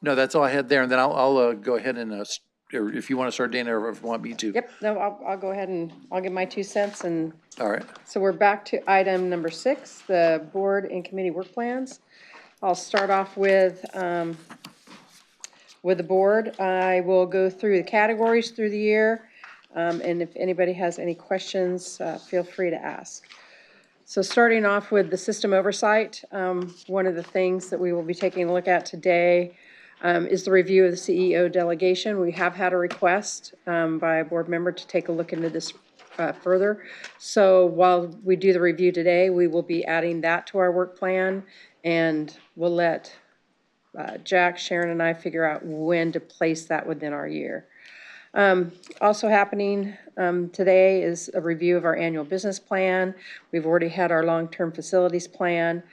No, that's all I had there, and then I'll go ahead and, or if you want to start, Dana, or if you want me to. Yep, no, I'll go ahead and I'll give my 2 cents. And All right. so we're back to item number 6, the board and committee work plans. I'll start off with the board. I will go through the categories through the year. And if anybody has any questions, feel free to ask. So starting off with the system oversight, one of the things that we will be taking a look at today is the review of the CEO delegation. We have had a request by a board member to take a look into this further. So while we do the review today, we will be adding that to our work plan, and we'll let Jack, Sharon, and I figure out when to place that within our year. Also happening today is a review of our annual business plan. We've already had our long-term facilities plan.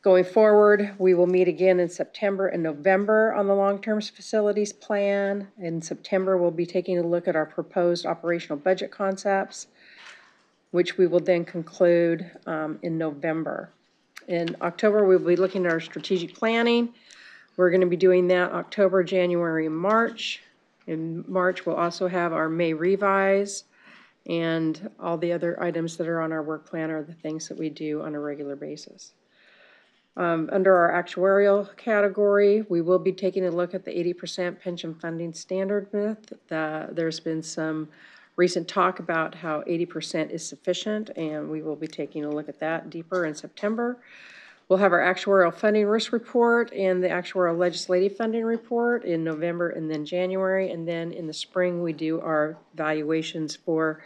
Going forward, we will meet again in September and November on the long-term facilities plan. In September, we'll be taking a look at our proposed operational budget concepts, which we will then conclude in November. In October, we'll be looking at our strategic planning. We're going to be doing that October, January, and March. In March, we'll also have our May revise, and all the other items that are on our work plan are the things that we do on a regular basis. Under our actuarial category, we will be taking a look at the 80% pension funding standard myth. There's been some recent talk about how 80% is sufficient, and we will be taking a look at that deeper in September. We'll have our actuarial funding risk report and the actuarial legislative funding report in November and then January. And then in the spring, we do our valuations for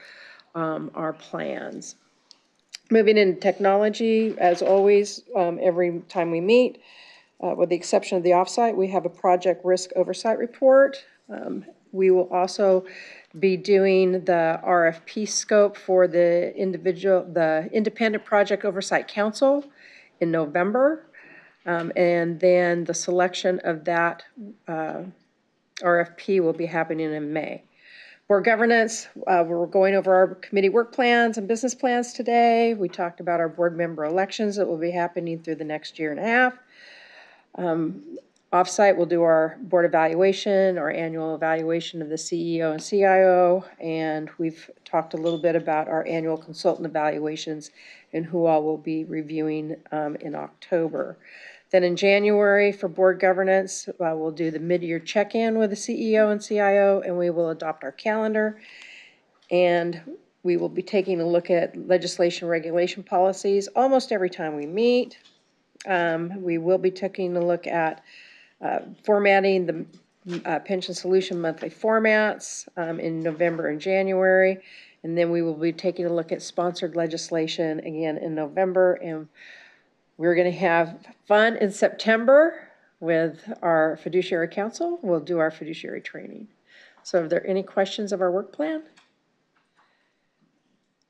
our plans. Moving into technology, as always, every time we meet, with the exception of the offsite, we have a project risk oversight report. We will also be doing the RFP scope for the Independent Project Oversight Council in November, and then the selection of that RFP will be happening in May. Board governance, we're going over our committee work plans and business plans today. We talked about our board member elections that will be happening through the next year and a half. Offsite, we'll do our board evaluation, our annual evaluation of the CEO and CIO, and we've talked a little bit about our annual consultant evaluations and who all will be reviewing in October. Then in January for board governance, we'll do the mid-year check-in with the CEO and CIO, and we will adopt our calendar. And we will be taking a look at legislation regulation policies almost every time we meet. We will be taking a look at formatting the pension solution monthly formats in November and January. And then we will be taking a look at sponsored legislation again in November. And we're going to have fun in September with our fiduciary council. We'll do our fiduciary training. So are there any questions of our work plan?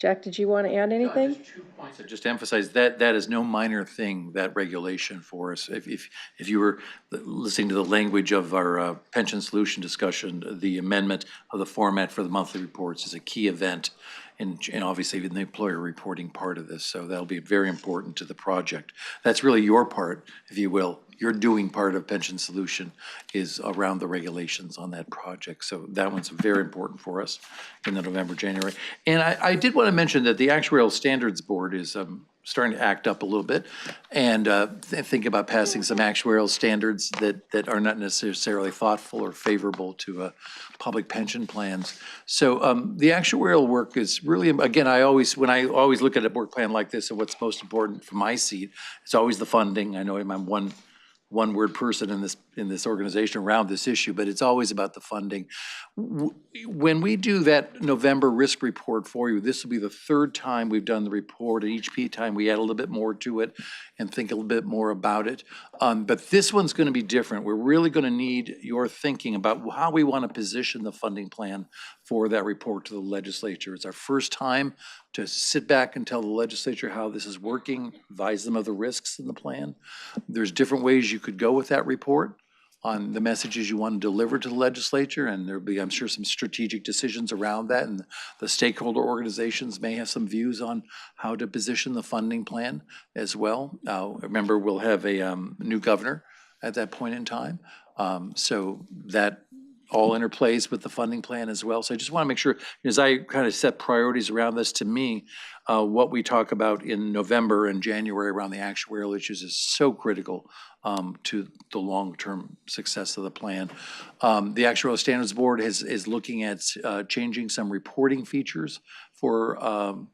Jack, did you want to add anything? No, just 2 points. Just to emphasize that is no minor thing, that regulation for us. If you were listening to the language of our pension solution discussion, the amendment of the format for the monthly reports is a key event, and obviously in the employer reporting part of this. So that'll be very important to the project. That's really your part, if you will. Your doing part of pension solution is around the regulations on that project. So that one's very important for us in the November, January. And I did want to mention that the Actuarial Standards Board is starting to act up a little bit and think about passing some actuarial standards that are not necessarily thoughtful or favorable to public pension plans. So the actuarial work is really, again, when I always look at a work plan like this and what's most important from my seat, it's always the funding. I know I'm one-word person in this organization around this issue, but it's always about the funding. When we do that November risk report for you, this will be the 3rd time we've done the report, and each time we add a little bit more to it and think a little bit more about it. But this one's going to be different. We're really going to need your thinking about how we want to position the funding plan for that report to the legislature. It's our first time to sit back and tell the legislature how this is working, advise them of the risks in the plan. There's different ways you could go with that report on the messages you want to deliver to the legislature, and there'll be, I'm sure, some strategic decisions around that, and the stakeholder organizations may have some views on how to position the funding plan as well. Remember, we'll have a new governor at that point in time. So that all interplays with the funding plan as well. So I just want to make sure, as I kind of set priorities around this, to me, what we talk about in November and January around the actuarial issues is so critical to the long-term success of the plan. The Actuarial Standards Board is looking at changing some reporting features for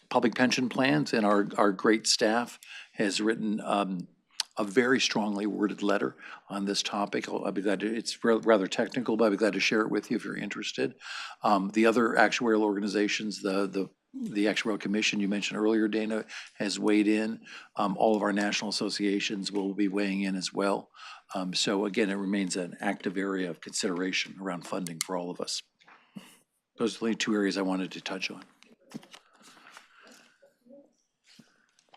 public pension plans, and our great staff has written a very strongly worded letter on this topic. I'll be glad to, it's rather technical, but I'll be glad to share it with you if you're interested. The other actuarial organizations, the Actuarial Commission you mentioned earlier, Dana, has weighed in. All of our national associations will be weighing in as well. So again, it remains an active area of consideration around funding for all of us. Those are the only two areas I wanted to touch on.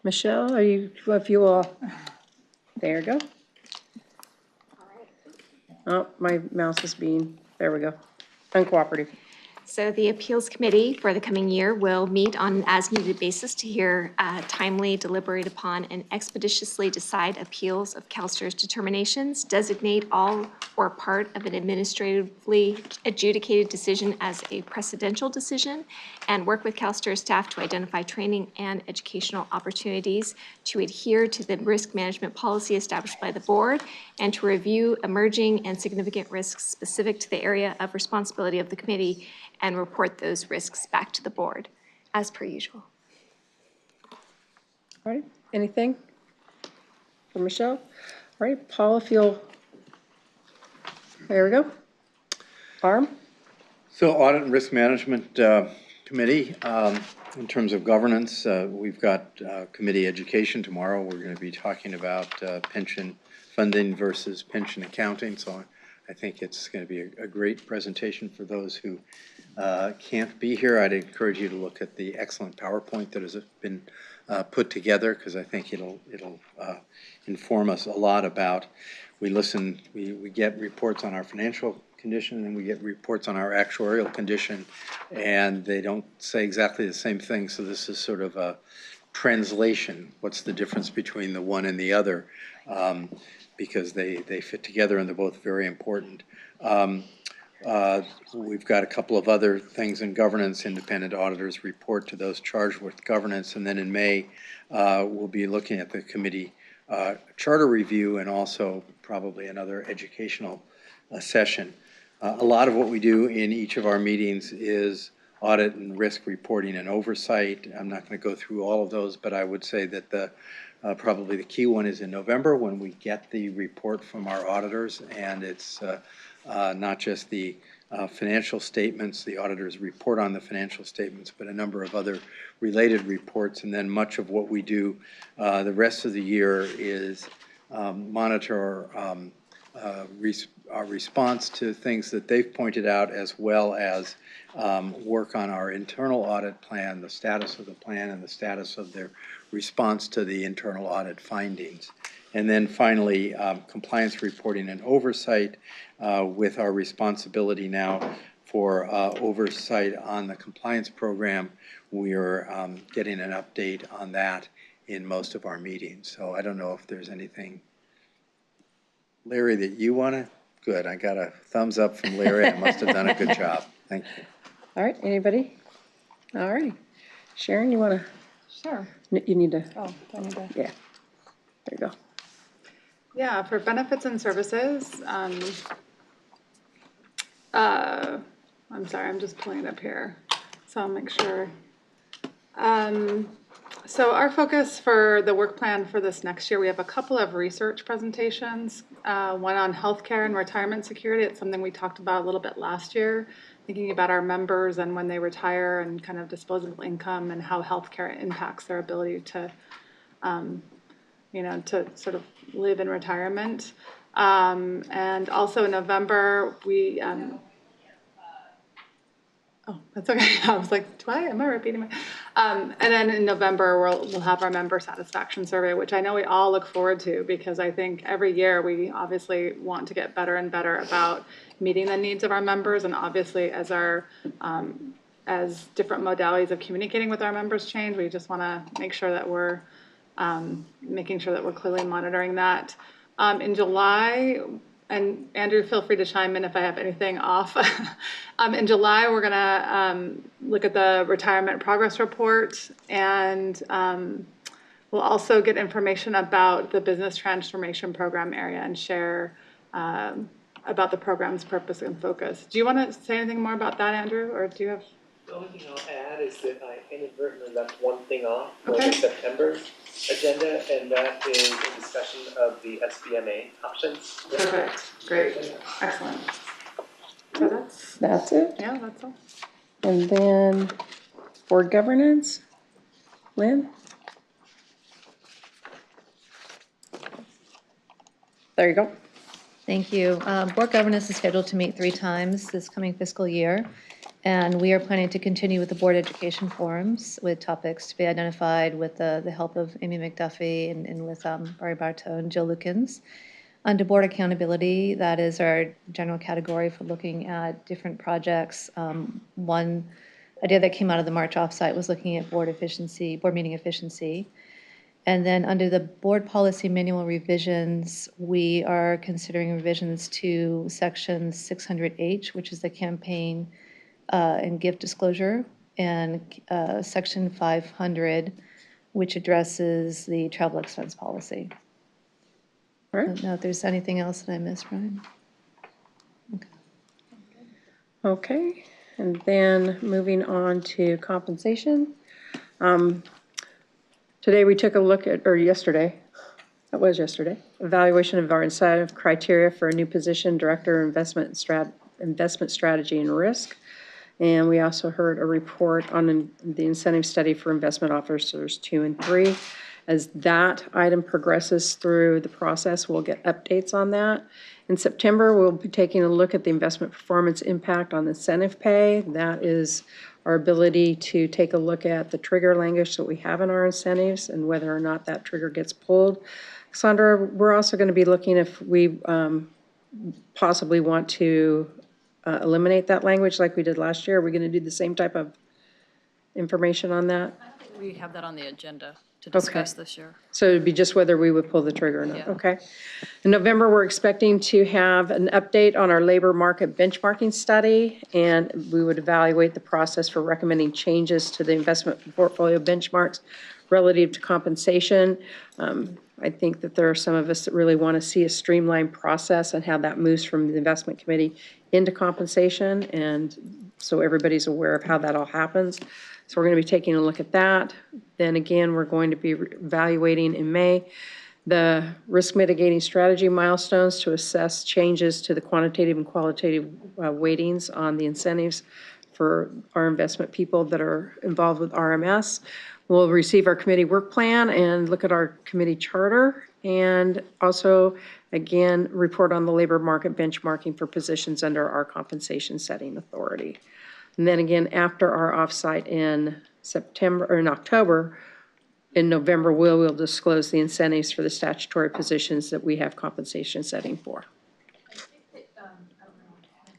Michelle, if you will, there you go. Oh, my mouse is being, there we go, uncooperative. So the Appeals Committee for the coming year will meet on an as-needed basis to hear, timely, deliberate upon, and expeditiously decide appeals of CalSTRS determinations, designate all or part of an administratively adjudicated decision as a precedential decision, and work with CalSTRS staff to identify training and educational opportunities, to adhere to the risk management policy established by the board, and to review emerging and significant risks specific to the area of responsibility of the committee, and report those risks back to the board, as per usual. All right, anything for Michelle? All right, Paul, if you'll, there we go. Barb? So Audit and Risk Management Committee, in terms of governance, we've got committee education tomorrow. We're going to be talking about pension funding versus pension accounting. So I think it's going to be a great presentation for those who can't be here. I'd encourage you to look at the excellent PowerPoint that has been put together, because I think it'll inform us a lot about. We get reports on our financial condition, and we get reports on our actuarial condition, and they don't say exactly the same thing. So this is sort of a translation. What's the difference between the one and the other? Because they fit together and they're both very important. We've got a couple of other things in governance. Independent auditors report to those charged with governance. And then in May, we'll be looking at the committee charter review, and also probably another educational session. A lot of what we do in each of our meetings is audit and risk reporting and oversight. I'm not going to go through all of those, but I would say that probably the key one is in November, when we get the report from our auditors, and it's not just the financial statements, the auditors report on the financial statements, but a number of other related reports. And then much of what we do the rest of the year is monitor our response to things that they've pointed out, as well as work on our internal audit plan, the status of the plan, and the status of their response to the internal audit findings. And then finally, compliance reporting and oversight, with our responsibility now for oversight on the compliance program. We are getting an update on that in most of our meetings. So I don't know if there's anything, Larry, that you want to? Good, I got a thumbs up from Larry. I must have done a good job. Thank you. All right, anybody? All righty. Sharon, you want to? Sure. You need to, Oh, do I need to? yeah. There you go. Yeah, for benefits and services, I'm sorry, I'm just pulling it up here, so I'll make sure. So our focus for the work plan for this next year, we have a couple of research presentations, one on healthcare and retirement security. It's something we talked about a little bit last year, thinking about our members and when they retire, and kind of disposable income, and how healthcare impacts their ability to, to sort of live in retirement. And also in November, we, oh, that's okay. I was like, am I repeating my? And then in November, we'll have our member satisfaction survey, which I know we all look forward to, because I think every year we obviously want to get better and better about meeting the needs of our members. And obviously, as our as different modalities of communicating with our members change, we just want to make sure that we're making sure that we're clearly monitoring that. In July, and Andrew, feel free to chime in if I have anything off. In July, we're gonna look at the retirement progress report, and we'll also get information about the business transformation program area and share about the program's purpose and focus. Do you want to say anything more about that, Andrew, or do you have? The only thing I'll add is that I inadvertently left one thing off for Okay. the September agenda, and that is a discussion of the SBMA options. Perfect, great, excellent. So That's it. yeah, that's all. And then board governance, Lynn? There you go. Thank you. Board governance is scheduled to meet 3 times this coming fiscal year, and we are planning to continue with the board education forums with topics to be identified with the help of Amy McDuffie and with Barry Bartow and Jill Lukens. Under board accountability, that is our general category for looking at different projects. One idea that came out of the March offsite was looking at board meeting efficiency. And then under the board policy manual revisions, we are considering revisions to section 600H, which is the campaign and gift disclosure, and section 500, which addresses the travel expense policy. I Right. don't know if there's anything else that I missed, Brian. Okay, and then moving on to compensation. Today we took a look at, or yesterday, that was yesterday, evaluation of our incentive criteria for a new position, Director of Investment Strategy and Risk. And we also heard a report on the incentive study for investment officers 2 and 3. As that item progresses through the process, we'll get updates on that. In September, we'll be taking a look at the investment performance impact on incentive pay. That is our ability to take a look at the trigger language that we have in our incentives and whether or not that trigger gets pulled. Cassandra, we're also going to be looking if we possibly want to eliminate that language like we did last year. Are we going to do the same type of information on that? We have that on the agenda to discuss this year. So it'd be just whether we would pull the trigger or not, Yeah. okay? In November, we're expecting to have an update on our labor market benchmarking study, and we would evaluate the process for recommending changes to the investment portfolio benchmarks relative to compensation. I think that there are some of us that really want to see a streamlined process and how that moves from the investment committee into compensation, and so everybody's aware of how that all happens. So we're going to be taking a look at that. Then again, we're going to be evaluating in May the risk mitigating strategy milestones to assess changes to the quantitative and qualitative weightings on the incentives for our investment people that are involved with RMS. We'll receive our committee work plan and look at our committee charter, and also, again, report on the labor market benchmarking for positions under our compensation setting authority. And then again, after our offsite in September, or in October, in November, we'll disclose the incentives for the statutory positions that we have compensation setting for.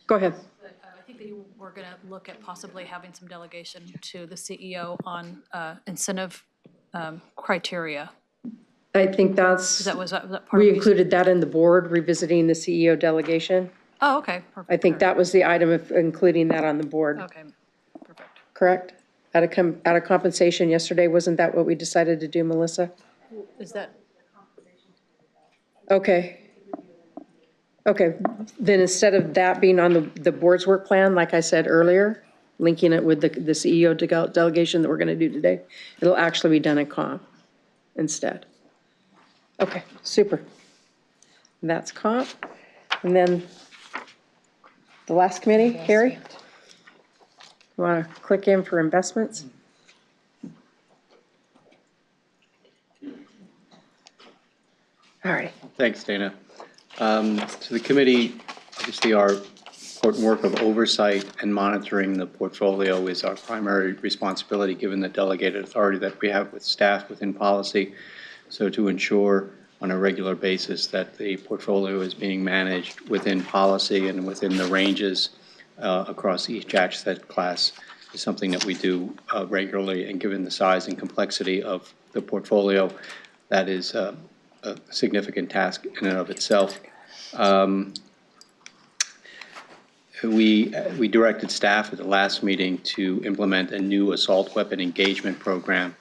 Go ahead. I think that you were going to look at possibly having some delegation to the CEO on incentive criteria. I think that's, Was that part of we it? included that in the board, revisiting the CEO delegation. Oh, okay, perfect. I think that was the item of including that on the board, Okay, perfect. correct? Out of compensation yesterday, wasn't that what we decided to do, Melissa? Is that, Okay. Okay, then instead of that being on the board's work plan, like I said earlier, linking it with the CEO delegation that we're going to do today, it'll actually be done in comp instead. Okay, super. That's comp. And then the last committee, Harry? You want to click in for investments? All right. Thanks, Dana. So the committee, obviously our important work of oversight and monitoring the portfolio is our primary responsibility, given the delegated authority that we have with staff within policy. So to ensure on a regular basis that the portfolio is being managed within policy and within the ranges across each asset class is something that we do regularly. And given the size and complexity of the portfolio, that is a significant task in and of itself. We directed staff at the last meeting to implement a new assault weapon engagement program,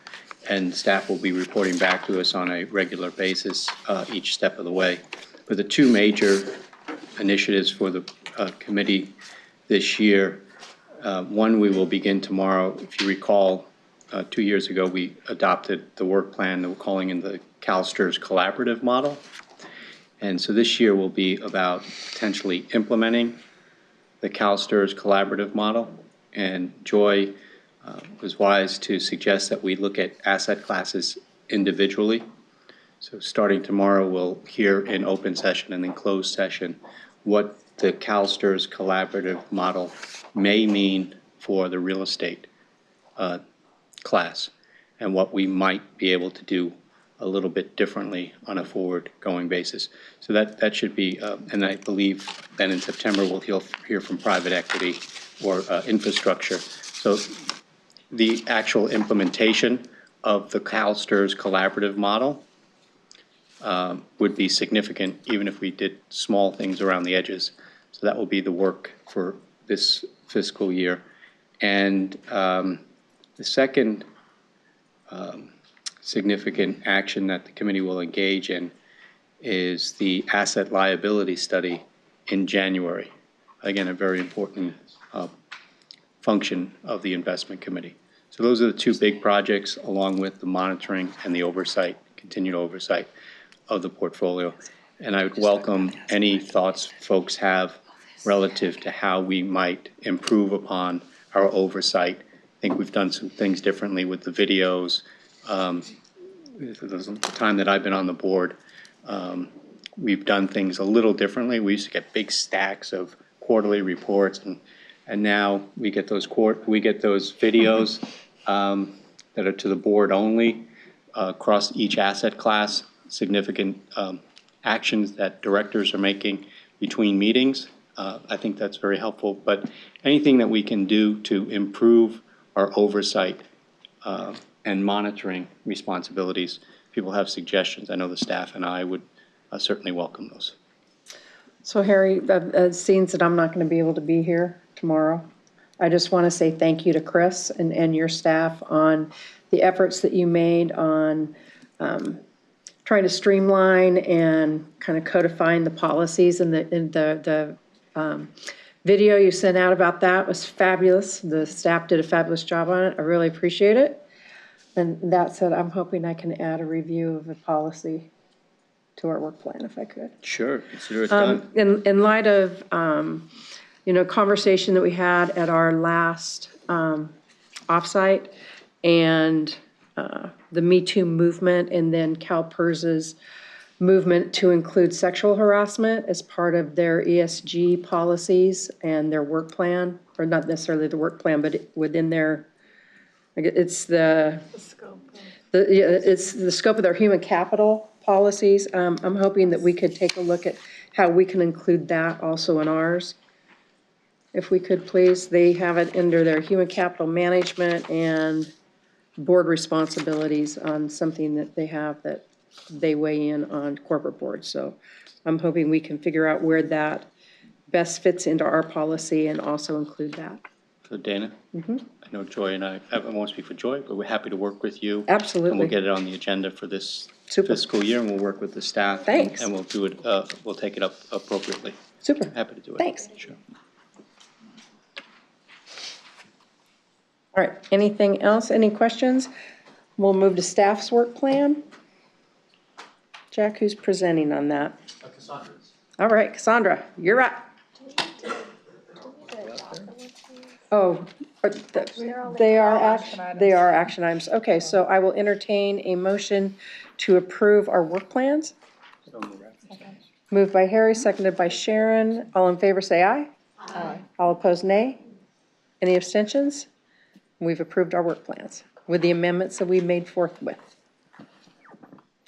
and staff will be reporting back to us on a regular basis each step of the way. But the two major initiatives for the committee this year, one we will begin tomorrow. If you recall, 2 years ago, we adopted the work plan that we're calling in the CalSTRS collaborative model. And so this year will be about potentially implementing the CalSTRS collaborative model. And Joy was wise to suggest that we look at asset classes individually. So starting tomorrow, we'll hear in open session and then closed session what the CalSTRS collaborative model may mean for the real estate class and what we might be able to do a little bit differently on a forward-going basis. So that should be, and I believe then in September we'll hear from private equity or infrastructure. So the actual implementation of the CalSTRS collaborative model would be significant even if we did small things around the edges. So that will be the work for this fiscal year. And the second significant action that the committee will engage in is the asset liability study in January. Again, a very important function of the investment committee. So those are the two big projects, along with the monitoring and the oversight, continued oversight of the portfolio. And I would welcome any thoughts folks have relative to how we might improve upon our oversight. I think we've done some things differently with the videos. The time that I've been on the board, we've done things a little differently. We used to get big stacks of quarterly reports, and now we get those videos that are to the board only across each asset class, significant actions that directors are making between meetings. I think that's very helpful. But anything that we can do to improve our oversight and monitoring responsibilities, people have suggestions. I know the staff and I would certainly welcome those. So Harry, it seems that I'm not going to be able to be here tomorrow. I just want to say thank you to Chris and your staff on the efforts that you made on trying to streamline and kind of codifying the policies, and the video you sent out about that was fabulous. The staff did a fabulous job on it. I really appreciate it. And that said, I'm hoping I can add a review of the policy to our work plan if I could. Sure, consider it done. In light of, conversation that we had at our last offsite and the Me Too movement, and then CalPERS's movement to include sexual harassment as part of their ESG policies and their work plan, or not necessarily the work plan, but within their, it's it's the scope of their human capital policies. I'm hoping that we could take a look at how we can include that also in ours. If we could, please. They have it under their human capital management and board responsibilities on something that they have that they weigh in on corporate boards. So I'm hoping we can figure out where that best fits into our policy and also include that. So Dana, I know Joy and I won't speak for Joy, but we're happy to work with you. Absolutely. And we'll get it on the agenda for this Super. fiscal year, and we'll work with the staff. Thanks. And we'll do it, we'll take it up appropriately. Super. Happy to do it. Thanks. Sure. All right, anything else? Any questions? We'll move to staff's work plan. Jack, who's presenting on that? Cassandra's. All right, Cassandra, you're up. Oh, they are action items. Okay, so I will entertain a motion to approve our work plans. Moved by Harry, seconded by Sharon. All in favor, say aye. Aye. All opposed, nay. Any abstentions? We've approved our work plans with the amendments that we made forthwith.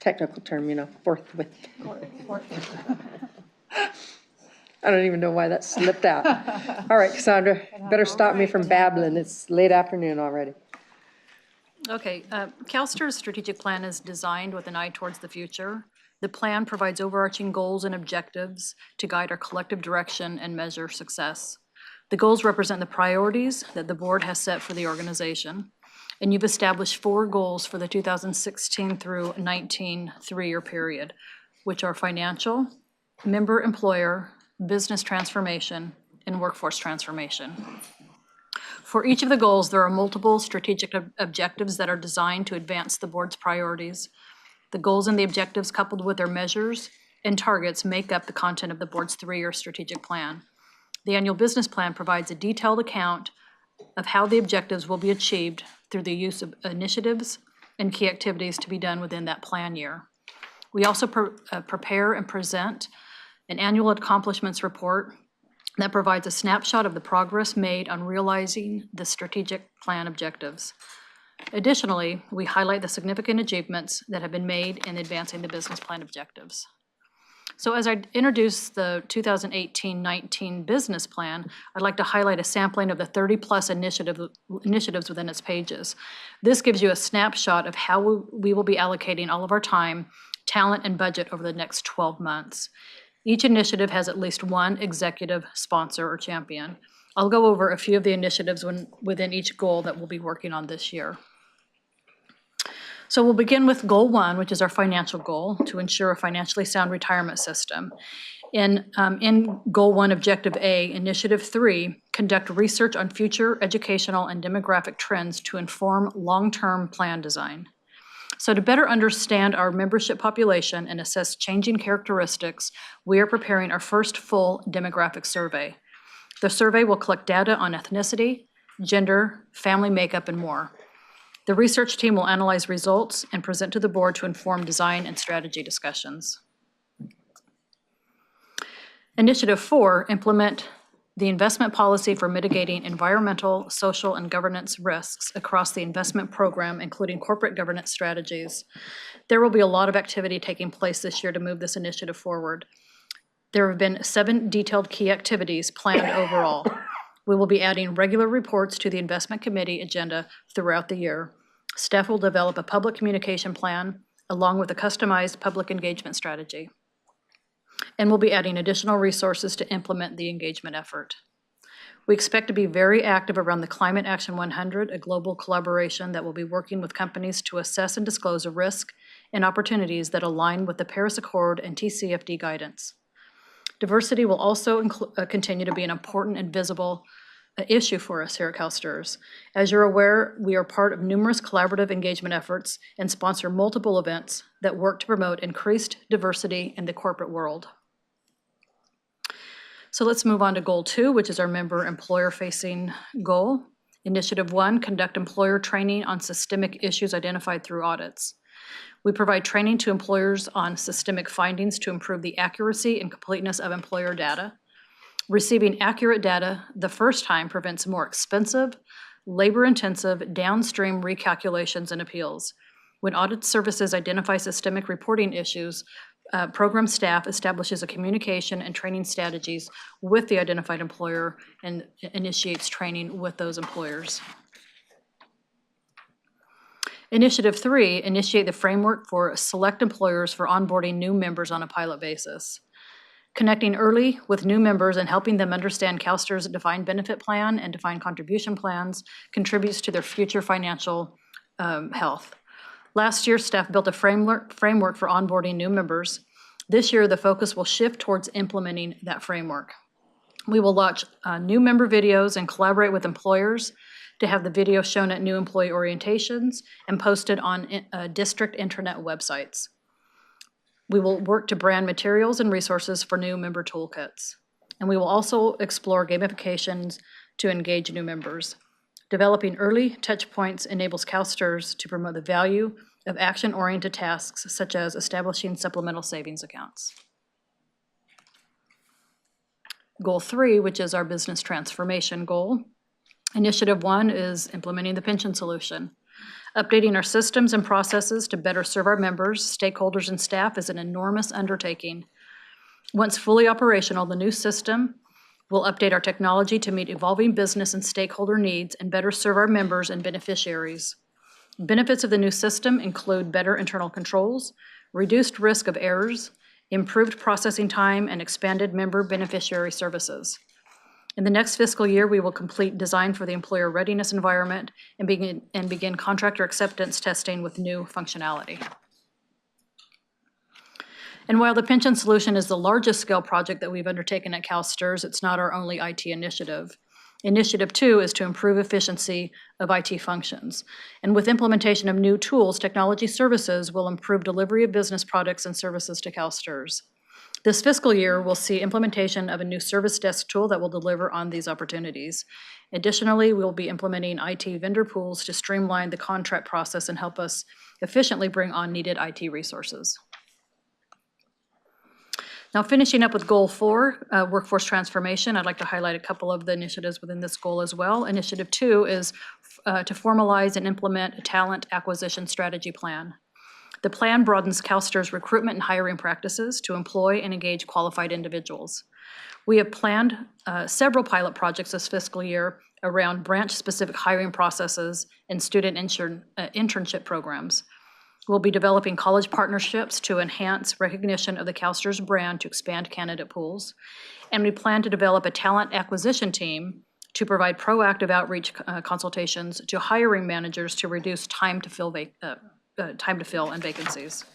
Technical term, forthwith. I don't even know why that slipped out. All right, Cassandra, better stop me from babbling. It's late afternoon already. Okay, CalSTRS strategic plan is designed with an eye towards the future. The plan provides overarching goals and objectives to guide our collective direction and measure success. The goals represent the priorities that the board has set for the organization, and you've established 4 goals for the 2016 through 19 3-year period, which are financial, member employer, business transformation, and workforce transformation. For each of the goals, there are multiple strategic objectives that are designed to advance the board's priorities. The goals and the objectives, coupled with their measures and targets, make up the content of the board's 3-year strategic plan. The annual business plan provides a detailed account of how the objectives will be achieved through the use of initiatives and key activities to be done within that plan year. We also prepare and present an annual accomplishments report that provides a snapshot of the progress made on realizing the strategic plan objectives. Additionally, we highlight the significant achievements that have been made in advancing the business plan objectives. So as I introduce the 2018-19 business plan, I'd like to highlight a sampling of the 30-plus initiatives within its pages. This gives you a snapshot of how we will be allocating all of our time, talent, and budget over the next 12 months. Each initiative has at least one executive sponsor or champion. I'll go over a few of the initiatives within each goal that we'll be working on this year. So we'll begin with Goal 1, which is our financial goal, to ensure a financially sound retirement system. In Goal 1, Objective A, Initiative 3, conduct research on future educational and demographic trends to inform long-term plan design. So to better understand our membership population and assess changing characteristics, we are preparing our first full demographic survey. The survey will collect data on ethnicity, gender, family makeup, and more. The research team will analyze results and present to the board to inform design and strategy discussions. Initiative 4, implement the investment policy for mitigating environmental, social, and governance risks across the investment program, including corporate governance strategies. There will be a lot of activity taking place this year to move this initiative forward. There have been 7 detailed key activities planned overall. We will be adding regular reports to the investment committee agenda throughout the year. Staff will develop a public communication plan along with a customized public engagement strategy. And we'll be adding additional resources to implement the engagement effort. We expect to be very active around the Climate Action 100, a global collaboration that will be working with companies to assess and disclose a risk and opportunities that align with the Paris Accord and TCFD guidance. Diversity will also continue to be an important and visible issue for us here at CalSTRS. As you're aware, we are part of numerous collaborative engagement efforts and sponsor multiple events that work to promote increased diversity in the corporate world. So let's move on to Goal 2, which is our member employer-facing goal. Initiative 1, conduct employer training on systemic issues identified through audits. We provide training to employers on systemic findings to improve the accuracy and completeness of employer data. Receiving accurate data the first time prevents more expensive, labor-intensive downstream recalculations and appeals. When audit services identify systemic reporting issues, program staff establishes a communication and training strategies with the identified employer and initiates training with those employers. Initiative 3, initiate the framework for select employers for onboarding new members on a pilot basis. Connecting early with new members and helping them understand CalSTRS' defined benefit plan and defined contribution plans contributes to their future financial health. Last year, staff built a framework for onboarding new members. This year, the focus will shift towards implementing that framework. We will launch new member videos and collaborate with employers to have the video shown at new employee orientations and posted on district intranet websites. We will work to brand materials and resources for new member toolkits. And we will also explore gamifications to engage new members. Developing early touch points enables CalSTRS to promote the value of action-oriented tasks such as establishing supplemental savings accounts. Goal 3, which is our business transformation goal. Initiative 1 is implementing the pension solution. Updating our systems and processes to better serve our members, stakeholders, and staff is an enormous undertaking. Once fully operational, the new system will update our technology to meet evolving business and stakeholder needs and better serve our members and beneficiaries. Benefits of the new system include better internal controls, reduced risk of errors, improved processing time, and expanded member beneficiary services. In the next fiscal year, we will complete design for the employer readiness environment and begin contractor acceptance testing with new functionality. And while the pension solution is the largest scale project that we've undertaken at CalSTRS, it's not our only IT initiative. Initiative 2 is to improve efficiency of IT functions. And with implementation of new tools, technology services will improve delivery of business products and services to CalSTRS. This fiscal year, we'll see implementation of a new service desk tool that will deliver on these opportunities. Additionally, we'll be implementing IT vendor pools to streamline the contract process and help us efficiently bring on needed IT resources. Now, finishing up with Goal 4, workforce transformation, I'd like to highlight a couple of the initiatives within this goal as well. Initiative 2 is to formalize and implement a talent acquisition strategy plan. The plan broadens CalSTRS recruitment and hiring practices to employ and engage qualified individuals. We have planned several pilot projects this fiscal year around branch-specific hiring processes and student internship programs. We'll be developing college partnerships to enhance recognition of the CalSTRS brand to expand candidate pools. And we plan to develop a talent acquisition team to provide proactive outreach consultations to hiring managers to reduce time to fill and vacancies.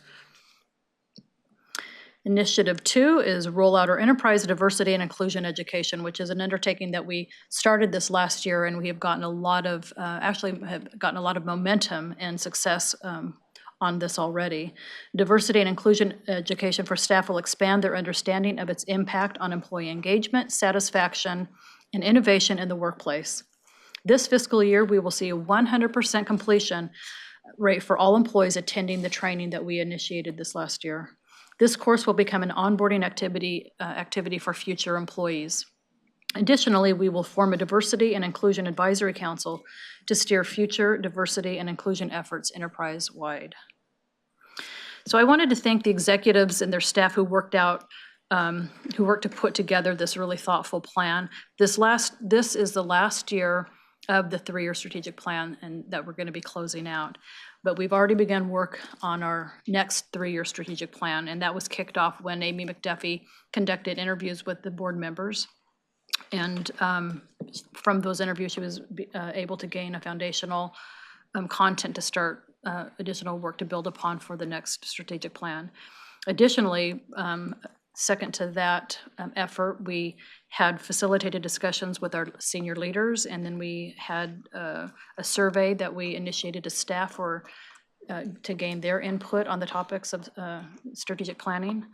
Initiative 2 is roll out our enterprise diversity and inclusion education, which is an undertaking that we started this last year, and we have gotten a lot of, momentum and success on this already. Diversity and inclusion education for staff will expand their understanding of its impact on employee engagement, satisfaction, and innovation in the workplace. This fiscal year, we will see a 100% completion rate for all employees attending the training that we initiated this last year. This course will become an onboarding activity for future employees. Additionally, we will form a diversity and inclusion advisory council to steer future diversity and inclusion efforts enterprise-wide. So I wanted to thank the executives and their staff who worked to put together this really thoughtful plan. This is the last year of the 3-year strategic plan and that we're going to be closing out. But we've already begun work on our next 3-year strategic plan, and that was kicked off when Amy McDuffie conducted interviews with the board members. And from those interviews, she was able to gain a foundational content to start additional work to build upon for the next strategic plan. Additionally, second to that effort, we had facilitated discussions with our senior leaders, and then we had a survey that we initiated to staff to gain their input on the topics of strategic planning.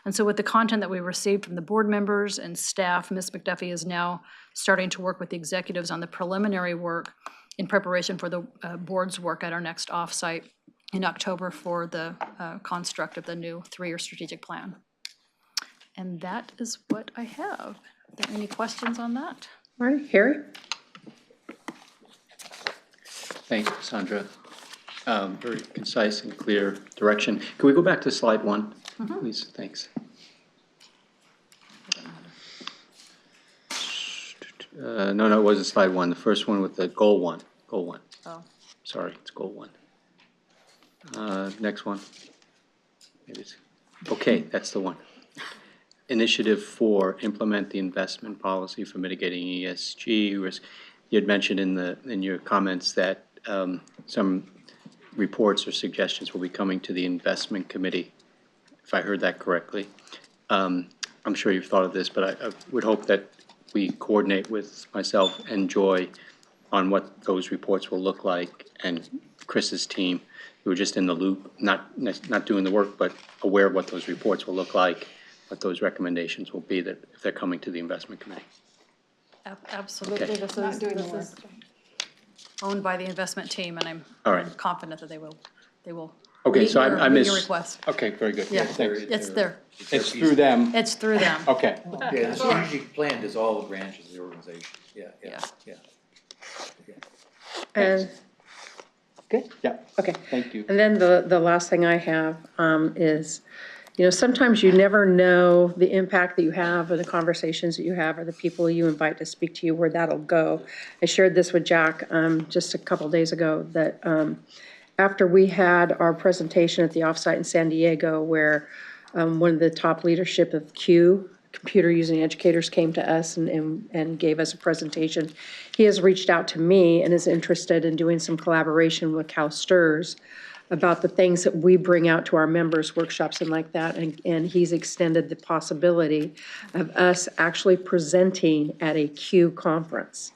And so with the content that we received from the board members and staff, Ms. McDuffie is now starting to work with the executives on the preliminary work in preparation for the board's work at our next offsite in October for the construct of the new 3-year strategic plan. And that is what I have. Are there any questions on that? All right, Harry? Thanks, Sandra. Very concise and clear direction. Can we go back to slide 1, please? Thanks. No, it wasn't slide 1. The first one with the goal 1. Goal 1. Oh. Sorry, it's goal 1. Next one. Maybe it's, okay, that's the one. Initiative 4, implement the investment policy for mitigating ESG risk. You had mentioned in your comments that some reports or suggestions will be coming to the investment committee, if I heard that correctly. I'm sure you've thought of this, but I would hope that we coordinate with myself and Joy on what those reports will look like, and Chris's team, who are just in the loop, not doing the work, but aware of what those reports will look like, what those recommendations will be that if they're coming to the investment committee. Absolutely. Okay. This is owned by the investment team, and I'm All right. confident that they will. Okay, meet so your, I meet missed. your request. Okay, very good. Yeah, Thanks. it's there. It's through them. It's through them. Okay. Yeah, the strategic plan is all the branches of the organization. Yeah. And, good? Yeah. Okay. Thank you. And then the last thing I have is, sometimes you never know the impact that you have or the conversations that you have or the people you invite to speak to you, where that'll go. I shared this with Jack just a couple days ago, that after we had our presentation at the offsite in San Diego, where one of the top leadership of CUE, Computer Using Educators, came to us and gave us a presentation. He has reached out to me and is interested in doing some collaboration with CalSTRS about the things that we bring out to our members, workshops and like that. And he's extended the possibility of us actually presenting at a CUE conference.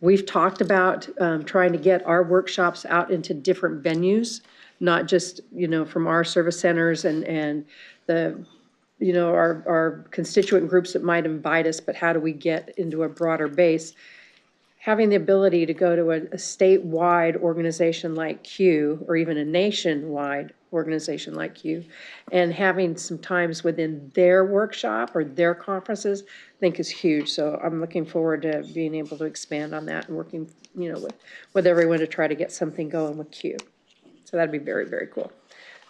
We've talked about trying to get our workshops out into different venues, not just, from our service centers and the, our constituent groups that might invite us, but how do we get into a broader base? Having the ability to go to a statewide organization like CUE, or even a nationwide organization like CUE, and having some times within their workshop or their conferences, I think is huge. So I'm looking forward to being able to expand on that and working, with everyone to try to get something going with CUE. So that'd be very, very cool.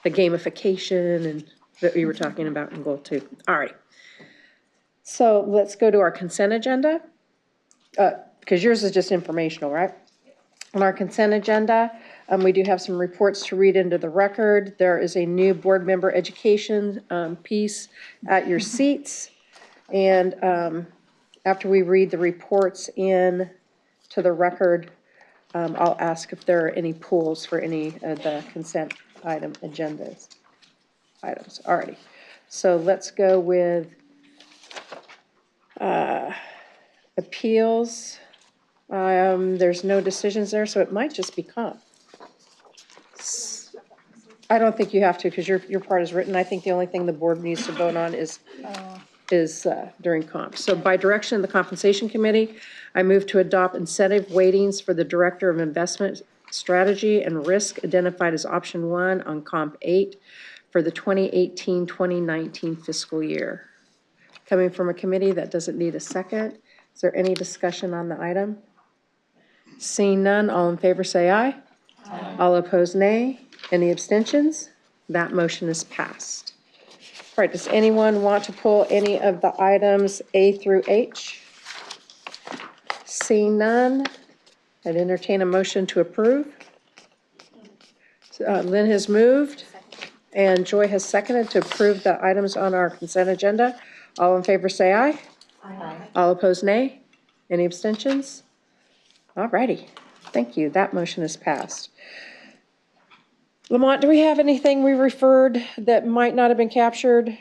The gamification and that we were talking about in goal 2. All right. So let's go to our consent agenda. Because yours is just informational, right? On our consent agenda, we do have some reports to read into the record. There is a new board member education piece at your seats. And after we read the reports in to the record, I'll ask if there are any pulls for any of the consent item items. Alrighty. So let's go with appeals. There's no decisions there, so it might just be comp. I don't think you have to, because your part is written. I think the only thing the board needs to vote on is during comp. So by direction of the compensation committee, I move to adopt incentive weightings for the director of investment strategy and risk identified as option 1 on comp 8 for the 2018-2019 fiscal year. Coming from a committee that doesn't need a second. Is there any discussion on the item? Seeing none, all in favor say aye. Aye. All opposed, nay. Any abstentions? That motion is passed. All right, does anyone want to pull any of the items A through H? Seeing none, I'd entertain a motion to approve. Lynn has moved and Joy has seconded to approve the items on our consent agenda. All in favor say aye. Aye. All opposed, nay. Any abstentions? All righty, thank you. That motion is passed. Lamont, do we have anything we referred that might not have been captured?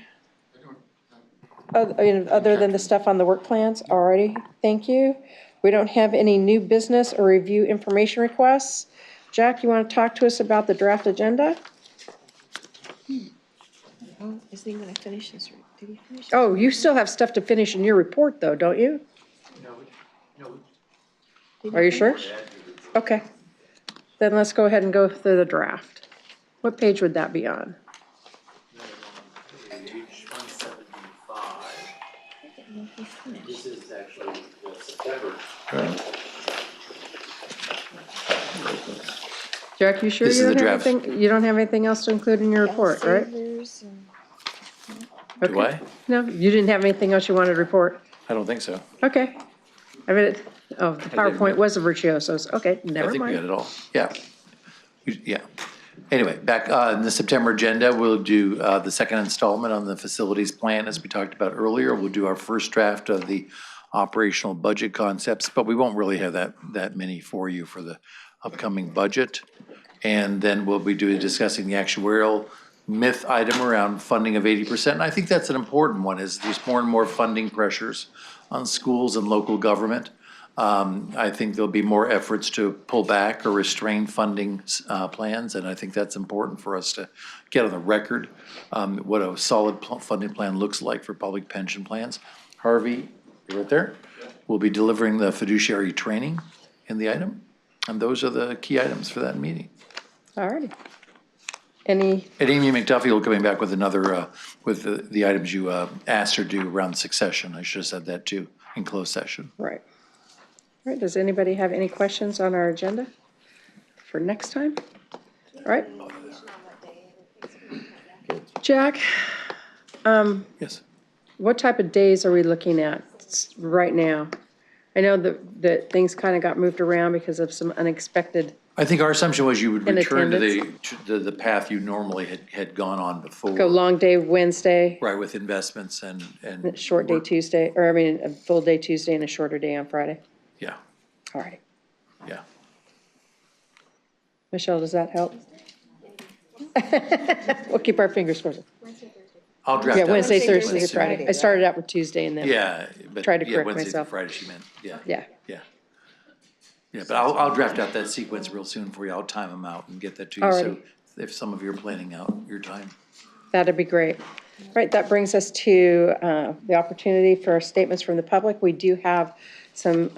Other than the stuff on the work plans? Alrighty, thank you. We don't have any new business or review information requests. Jack, you want to talk to us about the draft agenda? Oh, isn't he gonna finish his, did he finish? Oh, you still have stuff to finish in your report though, don't you? No. Are you sure? Okay. Then let's go ahead and go through the draft. What page would that be on? Page 175. This is actually September. Jack, you sure This is you the don't have draft. anything, you don't have anything else to include in your report, right? Savers and- Do I? No, you didn't have anything else you wanted to report? I don't think so. Okay. I mean, the PowerPoint was a virtuoso's. Okay, I never think we got mind. it all. Yeah. Yeah. Anyway, back in the September agenda, we'll do the second installment on the facilities plan, as we talked about earlier. We'll do our first draft of the operational budget concepts, but we won't really have that many for you for the upcoming budget. And then we'll be discussing the actuarial myth item around funding of 80%. And I think that's an important one, is there's more and more funding pressures on schools and local government. I think there'll be more efforts to pull back or restrain funding plans, and I think that's important for us to get on the record what a solid funding plan looks like for public pension plans. Harvey, you're right there. We'll be delivering the fiduciary training in the item, and those are the key items for that meeting. All righty. Any, And Amy McDuffie will be coming back with another, with the items you asked her to do around succession. I should have said that too, in closed session. right. All right, does anybody have any questions on our agenda for next time? All right. Jack, Yes. what type of days are we looking at right now? I know that things kind of got moved around because of some unexpected, I think our assumption was you would In return to the path you normally had gone on before. go long day Wednesday, Right, with investments and. short day work. Tuesday, or I mean, a full day Tuesday and a shorter day on Friday. Yeah, All right. yeah. Michelle, does that help? We'll keep our fingers crossed. I'll draft Yeah, out. Wednesday, the Thursday, sequence. Friday. I started out with Tuesday and then. Yeah, but. Tried to yeah, correct Wednesday through myself. Friday, she meant, yeah. Yeah. Yeah. Yeah, but I'll draft out that sequence real soon for you. I'll time them out and get that to you. So Alrighty. if some of you are planning out your time. That'd be great. Right, that brings us to the opportunity for statements from the public. We do have some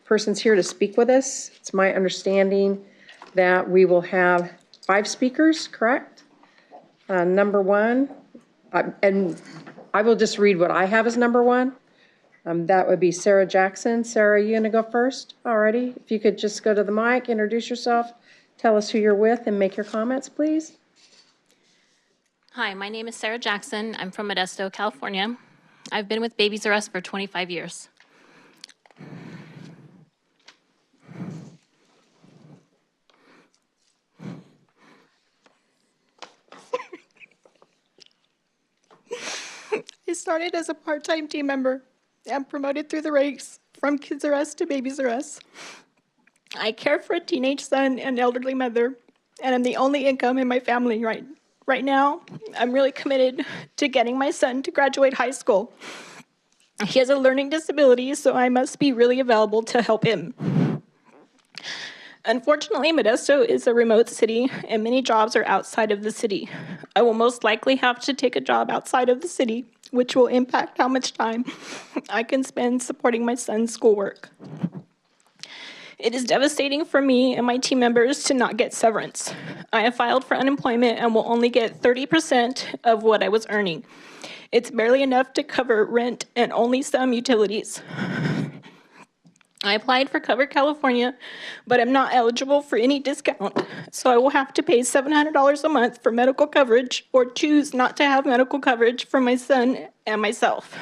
persons here to speak with us. It's my understanding that we will have 5 speakers, correct? Number 1, and I will just read what I have as number 1. That would be Sarah Jackson. Sarah, you gonna go first? Alrighty, if you could just go to the mic, introduce yourself, tell us who you're with, and make your comments, please. Hi, my name is Sarah Jackson. I'm from Modesto, California. I've been with Babies R Us for 25 years. I started as a part-time team member and promoted through the ranks from Kids R Us to Babies R Us. I care for a teenage son and elderly mother, and I'm the only income in my family right now. I'm really committed to getting my son to graduate high school. He has a learning disability, so I must be really available to help him. Unfortunately, Modesto is a remote city, and many jobs are outside of the city. I will most likely have to take a job outside of the city, which will impact how much time I can spend supporting my son's schoolwork. It is devastating for me and my team members to not get severance. I have filed for unemployment and will only get 30% of what I was earning. It's barely enough to cover rent and only some utilities. I applied for Cover California, but I'm not eligible for any discount, so I will have to pay $700 a month for medical coverage or choose not to have medical coverage for my son and myself.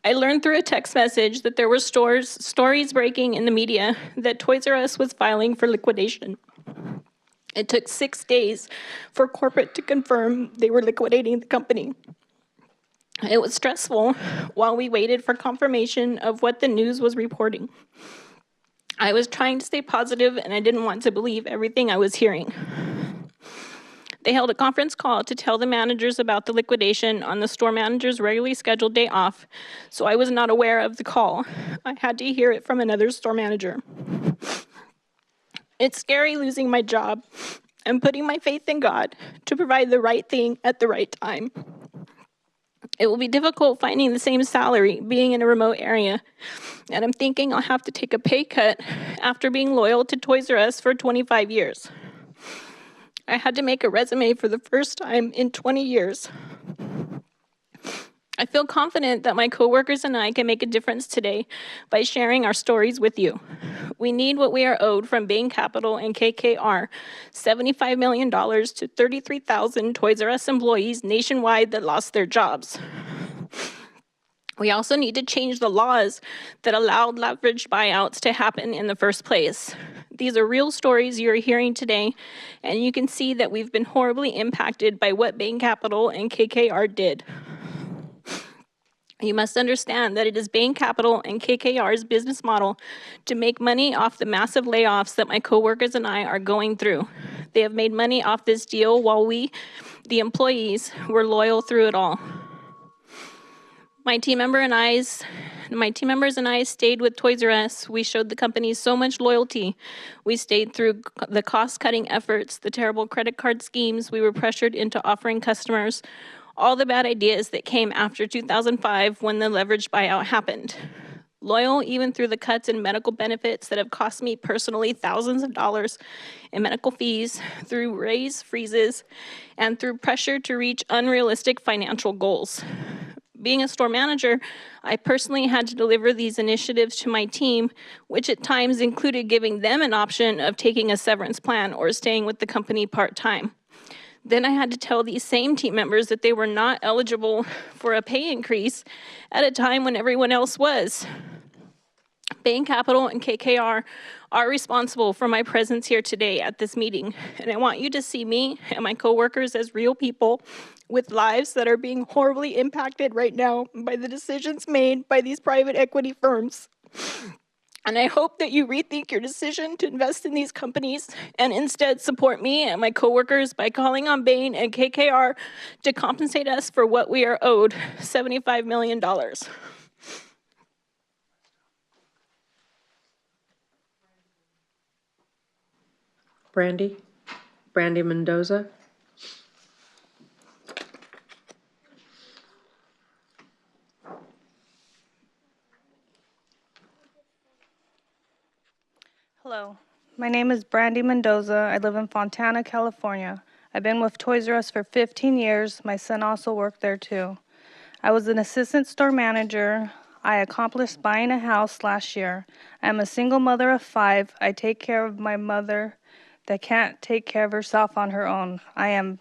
I learned through a text message that there were stories breaking in the media that Toys R Us was filing for liquidation. It took 6 days for corporate to confirm they were liquidating the company. It was stressful while we waited for confirmation of what the news was reporting. I was trying to stay positive and I didn't want to believe everything I was hearing. They held a conference call to tell the managers about the liquidation on the store manager's regularly scheduled day off, so I was not aware of the call. I had to hear it from another store manager. It's scary losing my job and putting my faith in God to provide the right thing at the right time. It will be difficult finding the same salary being in a remote area, and I'm thinking I'll have to take a pay cut after being loyal to Toys R Us for 25 years. I had to make a resume for the first time in 20 years. I feel confident that my coworkers and I can make a difference today by sharing our stories with you. We need what we are owed from Bain Capital and KKR, $75 million to 33,000 Toys R Us employees nationwide that lost their jobs. We also need to change the laws that allowed leveraged buyouts to happen in the first place. These are real stories you're hearing today, and you can see that we've been horribly impacted by what Bain Capital and KKR did. You must understand that it is Bain Capital and KKR's business model to make money off the massive layoffs that my coworkers and I are going through. They have made money off this deal while we, the employees, were loyal through it all. My team members and I stayed with Toys R Us. We showed the company so much loyalty. We stayed through the cost-cutting efforts, the terrible credit card schemes we were pressured into offering customers, all the bad ideas that came after 2005 when the leveraged buyout happened. Loyal even through the cuts in medical benefits that have cost me personally thousands of dollars in medical fees, through raise freezes, and through pressure to reach unrealistic financial goals. Being a store manager, I personally had to deliver these initiatives to my team, which at times included giving them an option of taking a severance plan or staying with the company part-time. Then I had to tell these same team members that they were not eligible for a pay increase at a time when everyone else was. Bain Capital and KKR are responsible for my presence here today at this meeting, and I want you to see me and my coworkers as real people with lives that are being horribly impacted right now by the decisions made by these private equity firms. And I hope that you rethink your decision to invest in these companies and instead support me and my coworkers by calling on Bain and KKR to compensate us for what we are owed, $75 million. Brandy Mendoza. Hello, my name is Brandy Mendoza. I live in Fontana, California. I've been with Toys R Us for 15 years. My son also worked there too. I was an assistant store manager. I accomplished buying a house last year. I'm a single mother of 5. I take care of my mother that can't take care of herself on her own. I am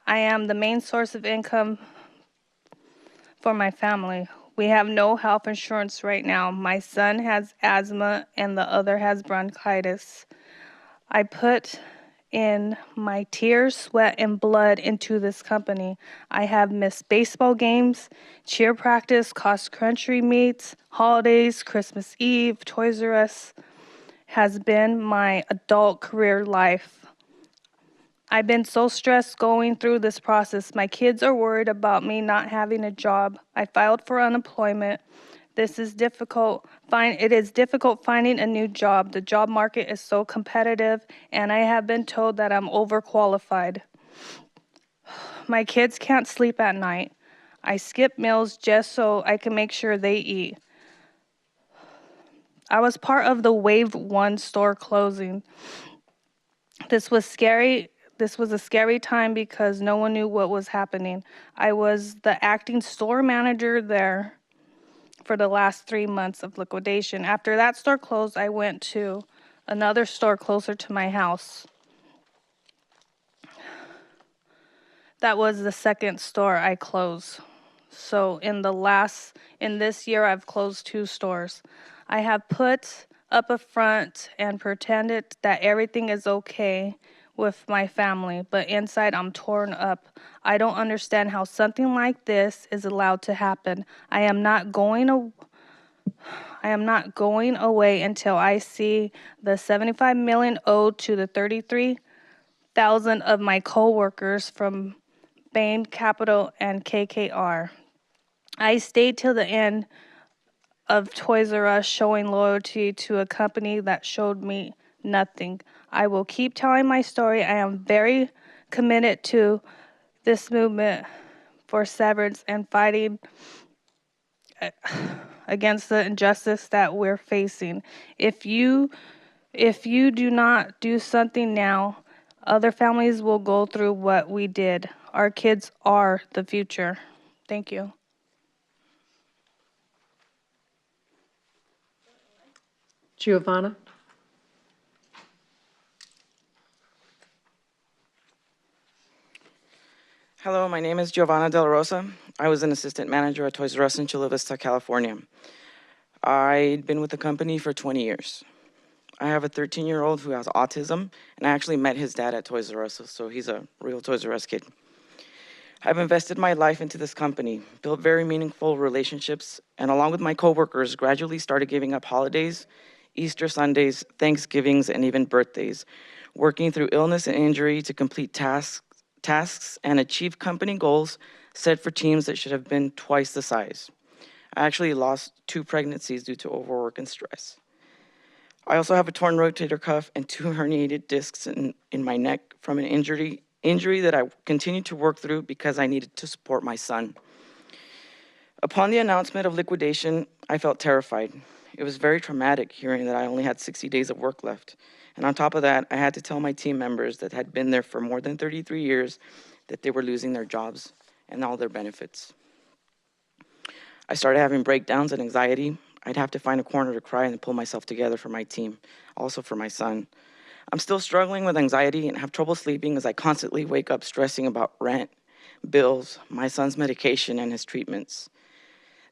the main source of income for my family. We have no health insurance right now. My son has asthma and the other has bronchitis. I put in my tears, sweat, and blood into this company. I have missed baseball games, cheer practice, cross country meets, holidays, Christmas Eve. Toys R Us has been my adult career life. I've been so stressed going through this process. My kids are worried about me not having a job. I filed for unemployment. This is difficult. It is difficult finding a new job. The job market is so competitive, and I have been told that I'm overqualified. My kids can't sleep at night. I skip meals just so I can make sure they eat. I was part of the Wave 1 store closing. This was scary. This was a scary time because no one knew what was happening. I was the acting store manager there for the last 3 months of liquidation. After that store closed, I went to another store closer to my house. That was the second store I closed. So in this year, I've closed 2 stores. I have put up a front and pretended that everything is okay with my family, but inside I'm torn up. I don't understand how something like this is allowed to happen. I am not going away until I see the $75 million owed to the 33,000 of my coworkers from Bain Capital and KKR. I stayed till the end of Toys R Us, showing loyalty to a company that showed me nothing. I will keep telling my story. I am very committed to this movement for severance and fighting against the injustice that we're facing. If you do not do something now, other families will go through what we did. Our kids are the future. Thank you. Giovanna. Hello, my name is Giovanna Del Rosa. I was an assistant manager at Toys R Us in Chula Vista, California. I've been with the company for 20 years. I have a 13-year-old who has autism, and I actually met his dad at Toys R Us, so he's a real Toys R Us kid. I've invested my life into this company, built very meaningful relationships, and along with my coworkers, gradually started giving up holidays, Easter Sundays, Thanksgivings, and even birthdays, working through illness and injury to complete tasks and achieve company goals set for teams that should have been twice the size. I actually lost 2 pregnancies due to overwork and stress. I also have a torn rotator cuff and 2 herniated discs in my neck from an injury that I continued to work through because I needed to support my son. Upon the announcement of liquidation, I felt terrified. It was very traumatic hearing that I only had 60 days of work left. And on top of that, I had to tell my team members that had been there for more than 33 years that they were losing their jobs and all their benefits. I started having breakdowns and anxiety. I'd have to find a corner to cry and pull myself together for my team, also for my son. I'm still struggling with anxiety and have trouble sleeping as I constantly wake up stressing about rent, bills, my son's medication, and his treatments.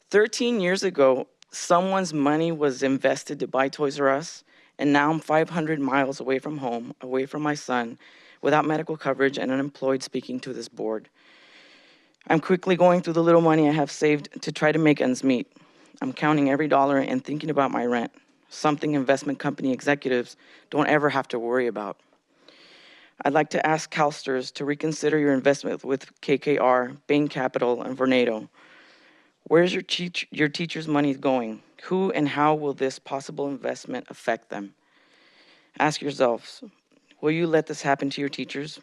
13 years ago, someone's money was invested to buy Toys R Us, and now I'm 500 miles away from home, away from my son, without medical coverage and unemployed speaking to this board. I'm quickly going through the little money I have saved to try to make ends meet. I'm counting every dollar and thinking about my rent, something investment company executives don't ever have to worry about. I'd like to ask CalSTRS to reconsider your investment with KKR, Bain Capital, and Vornado. Where's your teachers' money going? Who and how will this possible investment affect them? Ask yourselves, will you let this happen to your teachers?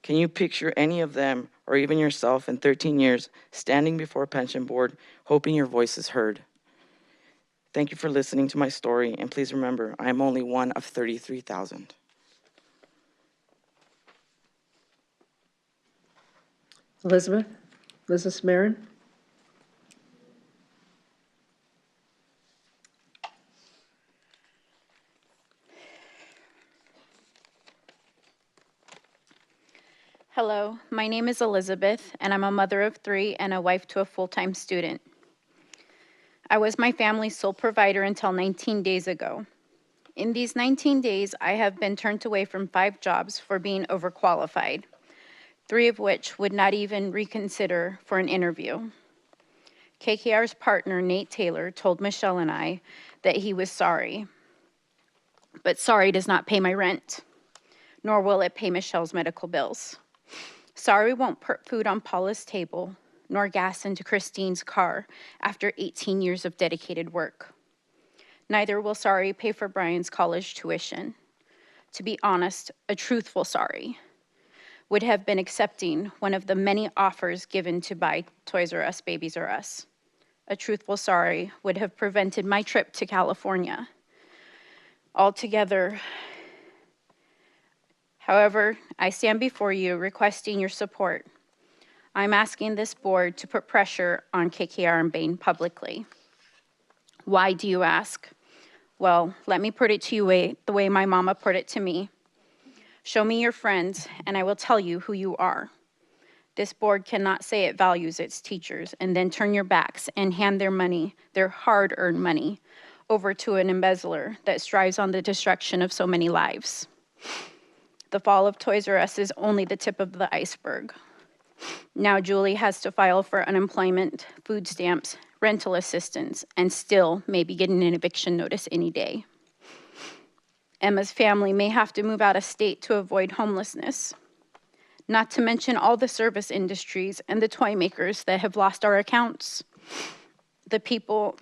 Can you picture any of them, or even yourself in 13 years, standing before a pension board, hoping your voice is heard? Thank you for listening to my story, and please remember, I am only one of 33,000. Elizabeth Marin? Hello, my name is Elizabeth, and I'm a mother of 3 and a wife to a full-time student. I was my family's sole provider until 19 days ago. In these 19 days, I have been turned away from 5 jobs for being overqualified, 3 of which would not even reconsider for an interview. KKR's partner, Nate Taylor, told Michelle and I that he was sorry. But sorry does not pay my rent, nor will it pay Michelle's medical bills. Sorry won't put food on Paula's table, nor gas into Christine's car after 18 years of dedicated work. Neither will sorry pay for Brian's college tuition. To be honest, a truthful sorry would have been accepting one of the many offers given to buy Toys R Us, Babies R Us. A truthful sorry would have prevented my trip to California. Altogether, however, I stand before you requesting your support. I'm asking this board to put pressure on KKR and Bain publicly. Why, do you ask? Well, let me put it to you the way my mama put it to me. Show me your friends, and I will tell you who you are. This board cannot say it values its teachers and then turn your backs and hand their money, their hard-earned money, over to an embezzler that strives on the destruction of so many lives. The fall of Toys R Us is only the tip of the iceberg. Now Julie has to file for unemployment, food stamps, rental assistance, and still may be getting an eviction notice any day. Emma's family may have to move out of state to avoid homelessness. Not to mention all the service industries and the toy makers that have lost our accounts. The people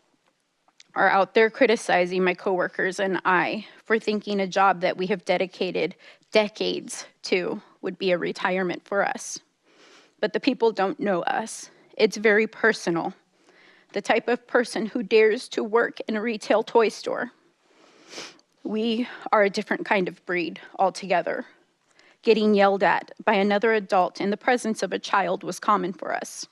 are out there criticizing my coworkers and I for thinking a job that we have dedicated decades to would be a retirement for us. But the people don't know us. It's very personal. The type of person who dares to work in a retail toy store. We are a different kind of breed altogether. Getting yelled at by another adult in the presence of a child was common for us.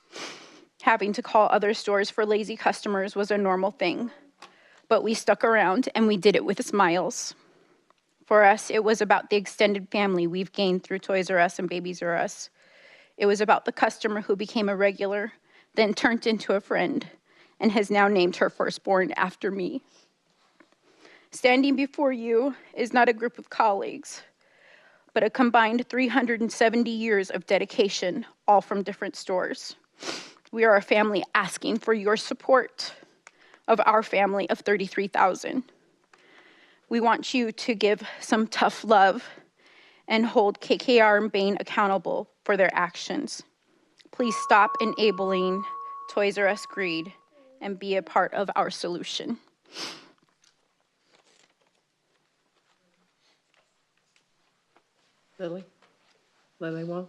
Having to call other stores for lazy customers was a normal thing. But we stuck around and we did it with smiles. For us, it was about the extended family we've gained through Toys R Us and Babies R Us. It was about the customer who became a regular, then turned into a friend, and has now named her firstborn after me. Standing before you is not a group of colleagues, but a combined 370 years of dedication, all from different stores. We are a family asking for your support of our family of 33,000. We want you to give some tough love and hold KKR and Bain accountable for their actions. Please stop enabling Toys R Us greed and be a part of our solution. Lily Wong.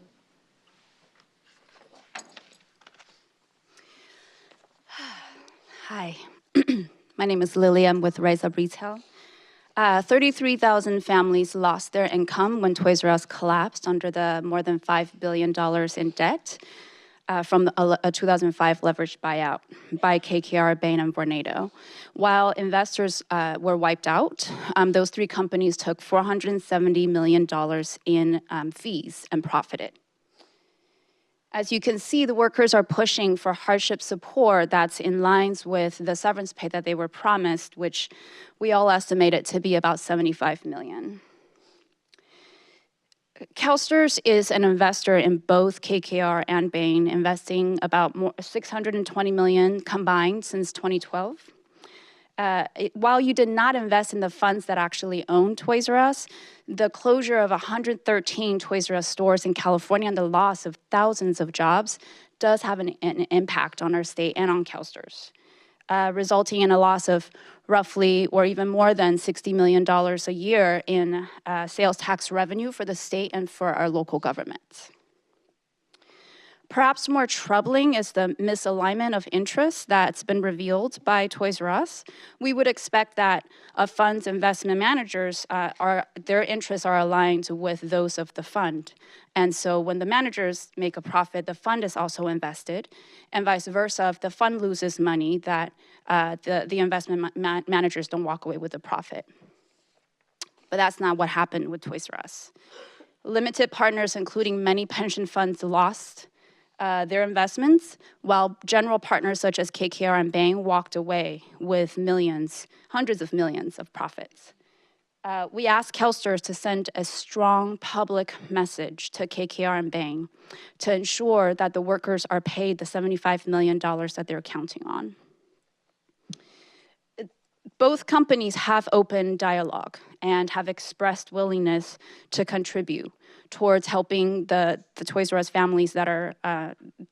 Hi, my name is Lily. I'm with Rise Up Retail. 33,000 families lost their income when Toys R Us collapsed under the more than $5 billion in debt. from a 2005 leveraged buyout by KKR, Bain, and Vornado. While investors were wiped out, those three companies took $470 million in fees and profited. As you can see, the workers are pushing for hardship support that's in lines with the severance pay that they were promised, which we all estimate it to be about $75 million. CalSTRS is an investor in both KKR and Bain, investing about $620 million combined since 2012. While you did not invest in the funds that actually own Toys R Us, the closure of 113 Toys R Us stores in California and the loss of thousands of jobs does have an impact on our state and on CalSTRS, resulting in a loss of roughly or even more than $60 million a year in sales tax revenue for the state and for our local government. Perhaps more troubling is the misalignment of interests that's been revealed by Toys R Us. We would expect that a fund's investment managers, their interests are aligned with those of the fund. And so when the managers make a profit, the fund is also invested, and vice versa. If the fund loses money, that the investment managers don't walk away with a profit. But that's not what happened with Toys R Us. Limited partners, including many pension funds, lost their investments, while general partners such as KKR and Bain walked away with millions, hundreds of millions of profits. We asked CalSTRS to send a strong public message to KKR and Bain to ensure that the workers are paid the $75 million that they're counting on. Both companies have open dialogue and have expressed willingness to contribute towards helping the Toys R Us families that are,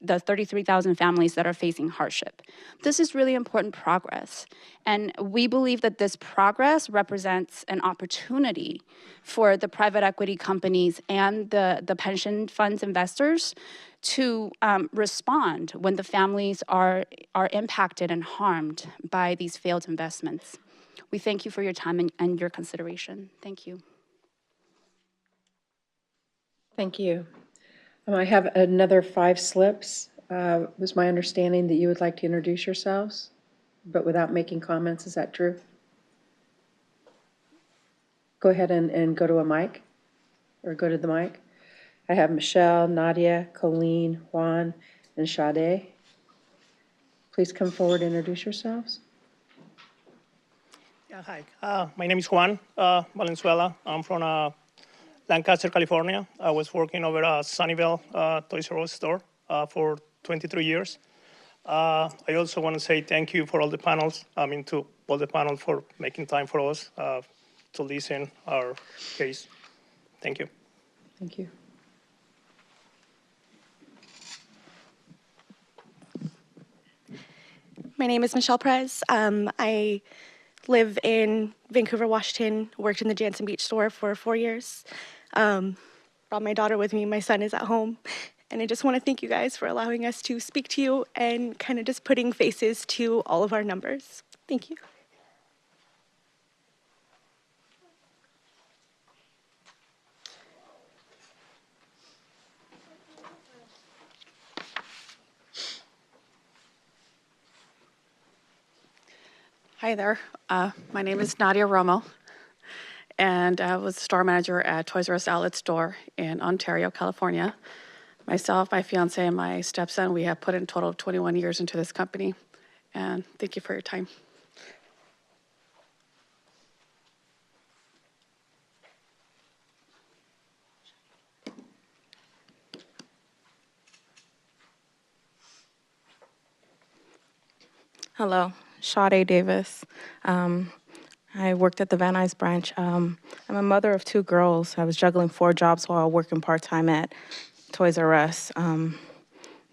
the 33,000 families that are facing hardship. This is really important progress. And we believe that this progress represents an opportunity for the private equity companies and the pension funds investors to respond when the families are impacted and harmed by these failed investments. We thank you for your time and your consideration. Thank you. Thank you. I have another 5 slips. It was my understanding that you would like to introduce yourselves, but without making comments. Is that true? Go ahead and go to a mic, or go to the mic. I have Michelle, Nadia, Colleen, Juan, and Sade. Please come forward and introduce yourselves. Yeah, hi. My name is Juan Valenzuela. I'm from Lancaster, California. I was working over at Sunnyvale Toys R Us store for 23 years. I also want to say thank you for all the panels, to all the panel for making time for us to listen our case. Thank you. Thank you. My name is Michelle Perez. I live in Vancouver, Washington, worked in the Jansen Beach store for 4 years. Brought my daughter with me. My son is at home. And I just want to thank you guys for allowing us to speak to you and kind of just putting faces to all of our numbers. Thank you. Hi there. My name is Nadia Romo, and I was store manager at Toys R Us Outlet Store in Ontario, California. Myself, my fiance, and my stepson, we have put in a total of 21 years into this company. And thank you for your time. Hello, Sade Davis. I worked at the Van Nuys branch. I'm a mother of 2 girls. I was juggling 4 jobs while working part-time at Toys R Us.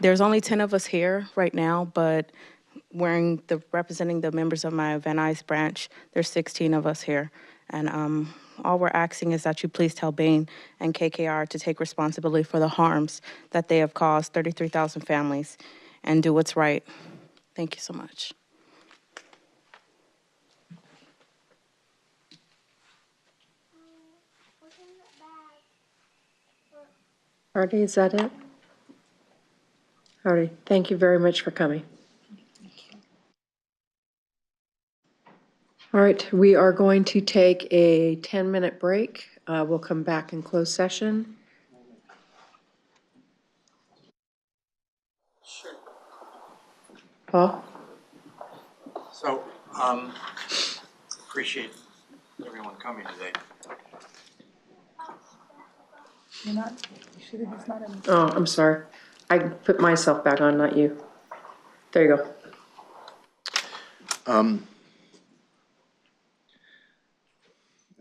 There's only 10 of us here right now, but representing the members of my Van Nuys branch, there's 16 of us here. And all we're asking is that you please tell Bain and KKR to take responsibility for the harms that they have caused 33,000 families and do what's right. Thank you so much. Artie, is that it? All right, thank you very much for coming. All right, we are going to take a 10-minute break. We'll come back in closed session. Paul? So, appreciate everyone coming today. You're not, you should have, it's not in. Oh, I'm sorry. I put myself back on, not you. There you go.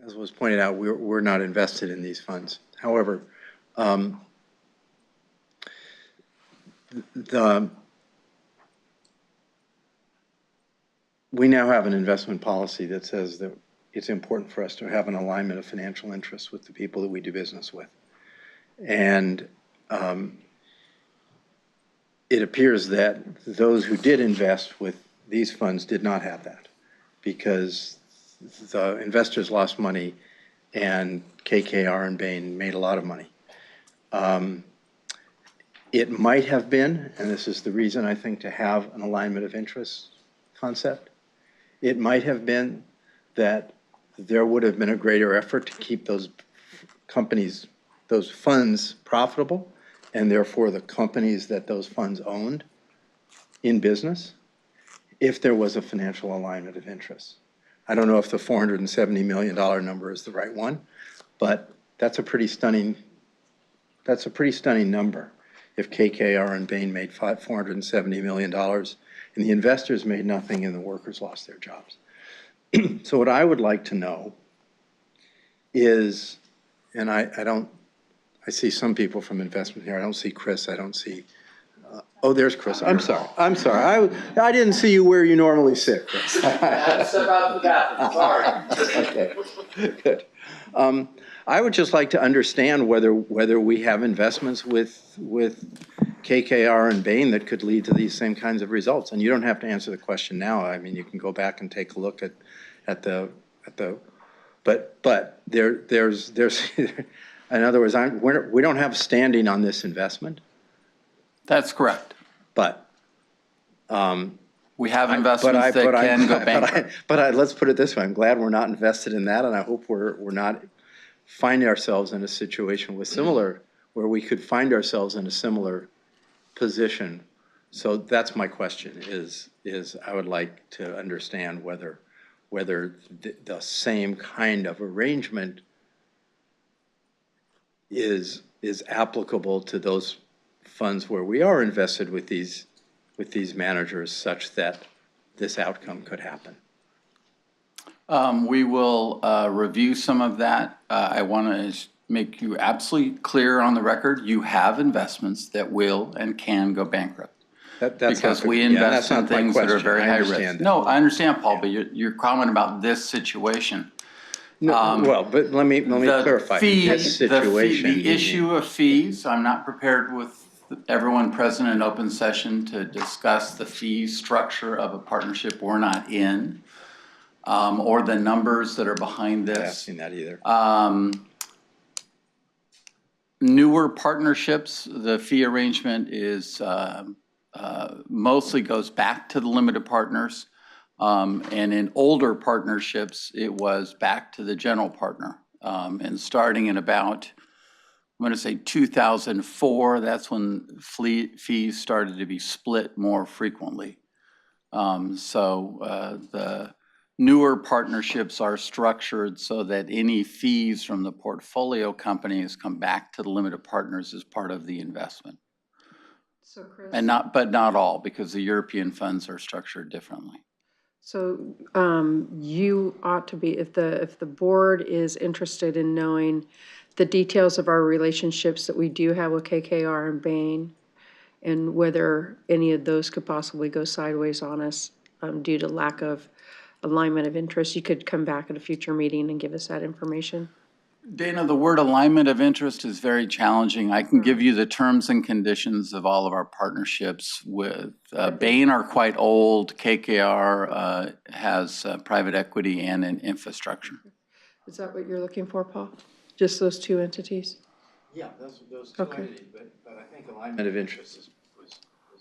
As was pointed out, we're not invested in these funds. However, we now have an investment policy that says that it's important for us to have an alignment of financial interests with the people that we do business with. And it appears that those who did invest with these funds did not have that, because the investors lost money and KKR and Bain made a lot of money. It might have been, and this is the reason I think to have an alignment of interests concept, it might have been that there would have been a greater effort to keep those companies, those funds profitable, and therefore the companies that those funds owned in business, if there was a financial alignment of interests. I don't know if the $470 million number is the right one, but that's a pretty stunning number. If KKR and Bain made $470 million and the investors made nothing and the workers lost their jobs. So what I would like to know is, and I see some people from investment here. I don't see Chris. I don't see, oh, there's Chris. I'm sorry. I didn't see you where you normally sit, Chris. Step out of the bathroom, sorry. Okay, good. I would just like to understand whether we have investments with KKR and Bain that could lead to these same kinds of results. And you don't have to answer the question now. I mean, you can go back and take a look at the but there's in other words, we don't have standing on this investment. That's correct. But we have investments that can go bankrupt. But let's put it this way: I'm glad we're not invested in that, and I hope we're not finding ourselves in a situation with similar, where we could find ourselves in a similar position. So that's my question: is I would like to understand whether the same kind of arrangement is applicable to those funds where we are invested with these managers, such that this outcome could happen. We will review some of that. I want to make you absolutely clear on the record, you have investments that will and can go bankrupt. Because we invest in things that are very high risk. No, I understand, Paul, but your comment about this situation. No, well, but let me clarify. This situation. The issue of fees, I'm not prepared with everyone present in open session to discuss the fee structure of a partnership we're not in, or the numbers that are behind this. I haven't seen that either. Newer partnerships, the fee arrangement is mostly goes back to the limited partners. And in older partnerships, it was back to the general partner. And starting in about, I'm going to say 2004, that's when fees started to be split more frequently. The newer partnerships are structured so that any fees from the portfolio companies come back to the limited partners as part of the investment. So Chris, But not all, because the European funds are structured differently. so you ought to be, if the board is interested in knowing the details of our relationships that we do have with KKR and Bain, and whether any of those could possibly go sideways on us due to lack of alignment of interest, you could come back at a future meeting and give us that information. Dana, the word alignment of interest is very challenging. I can give you the terms and conditions of all of our partnerships with Bain are quite old. KKR has private equity and an infrastructure. Is that what you're looking for, Paul? Just those two entities? Yeah, those two entities, but I think alignment of interest was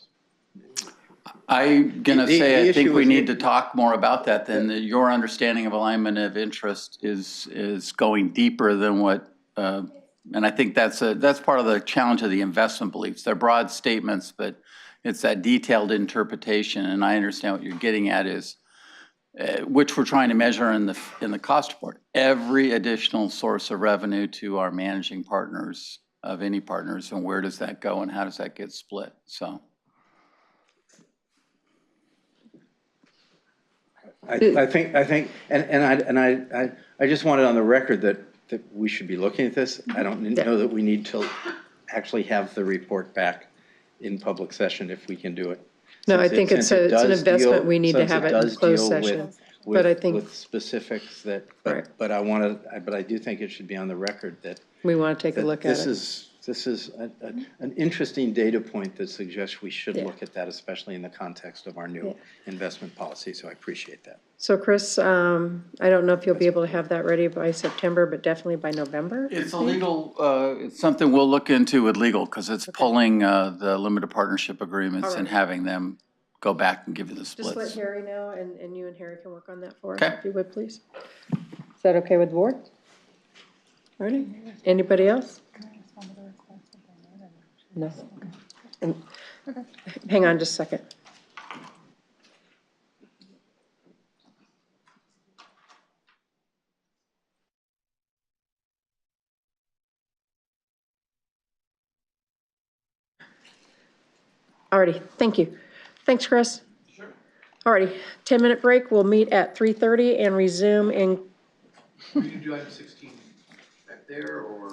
I'm gonna The say, I issue think we is need the- to talk more about that, then that your understanding of alignment of interest is going deeper than what, and I think that's part of the challenge of the investment beliefs. They're broad statements, but it's that detailed interpretation, and I understand what you're getting at is, which we're trying to measure in the cost report. Every additional source of revenue to our managing partners of any partners, and where does that go and how does that get split, so. I think, I just wanted on the record that we should be looking at this. I don't know that we need to actually have the report back in public session if we can do it. No, I Since it- think it's since it an does investment, deal- we need to since have it in does closed deal with- session. with- But I think With specifics that, Right. but I do think it should be on the record that. we want to take a that look at it. This is an interesting data point that suggests we should Yeah. look at that, especially in the context of our new investment policy, so I appreciate that. So Chris, I don't know if you'll be able to have that ready by September, but definitely by November? It's a legal, it's something we'll look into with legal, because it's pulling the limited partnership agreements and Alright. having them go back and give you the Just let splits. Harry know, and you and Harry can work on that for us, Okay. if you would, please. Is that okay with the board? Ready? Anybody else? No. And- Hang on just a second. Alrighty, thank you. Thanks, Chris. Sure. Alrighty, 10-minute break. We'll meet at 3:30 and resume in. You can do item 16 back there, or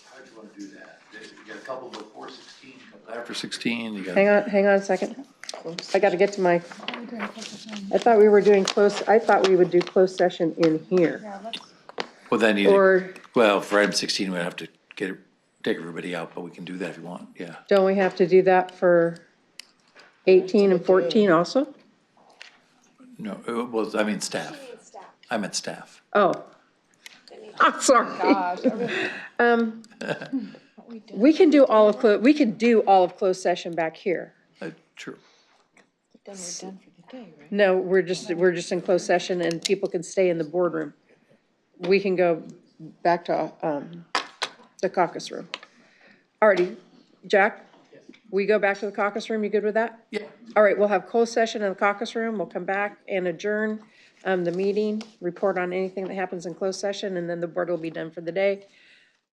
how do you want to do that? You got a couple before 16, a couple after 16, you got. Hang on a second. I got to get to my, I thought we were doing I thought we would do closed session in here. Well, then Or- well, for item 16, we'd have to take everybody out, but we can do that if you want, yeah. Don't we have to do that for 18 and 14 also? No, well, I mean staff. I meant staff. Oh. I'm sorry. We can do all of, we could do all of closed session back here. True. Then we're done for the day, right? No, we're just in closed session and people can stay in the boardroom. We can go back to, the caucus room. Alrighty, Jack, we go back to the caucus room, you good with that? Yeah. All right, we'll have closed session in the caucus room, we'll come back and adjourn, the meeting, report on anything that happens in closed session, and then the board will be done for the day.